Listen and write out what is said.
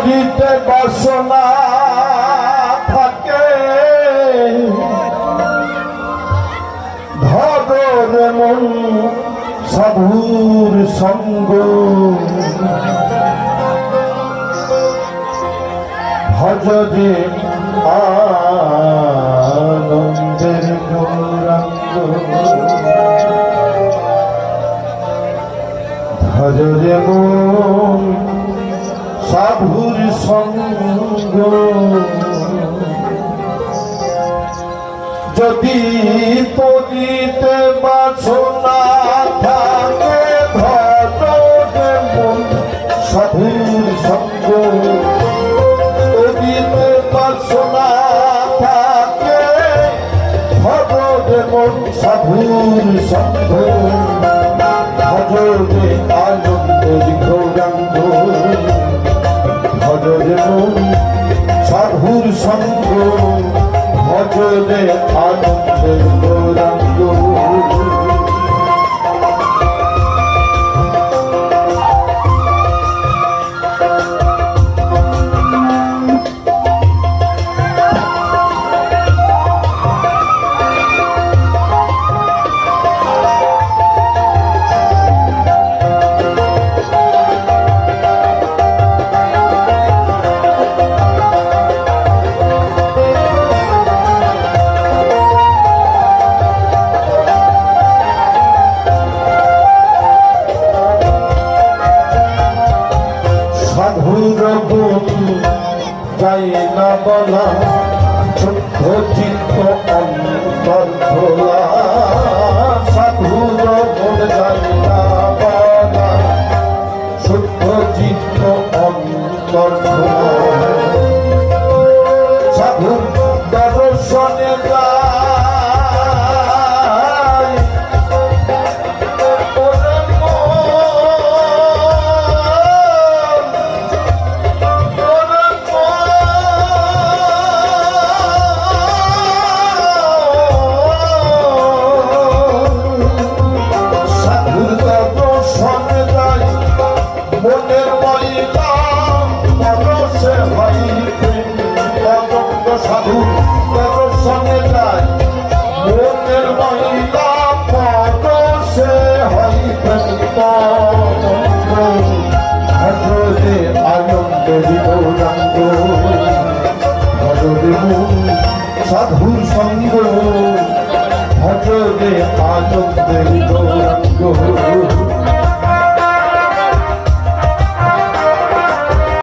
দিতে বাসনা থাকে ধরে মন সাধুর সঙ্গ ভজরে আনন্দের গৌরাঙ্গ ভজরে মন সাধুর সঙ্গ যদি পদিতে বাসনা থাকে ধরে মন সাধুর সঙ্গ পদিতে বাসনা থাকে ধরে মন সাধুর সঙ্গ ভজরে আনন্দের গৌরাঙ্গ ভজরে মন সাধুর সঙ্গ ভজরে আনন্দের গৌরাঙ্গ যাই না বলা শুদ্ধ চিত্ত অন্তর খোলা সাধুর মন যাই না বলা শুদ্ধ চিত্ত অন্তর খোলা সাধুর দর্শনে সাধু দর্শনে যায় মনের মহিলা পরশে হয় ভজরে আনন্দের গৌরাঙ্গ ভজরে মন সাধুর সঙ্গ ভজরে আনন্দের গৌরাঙ্গ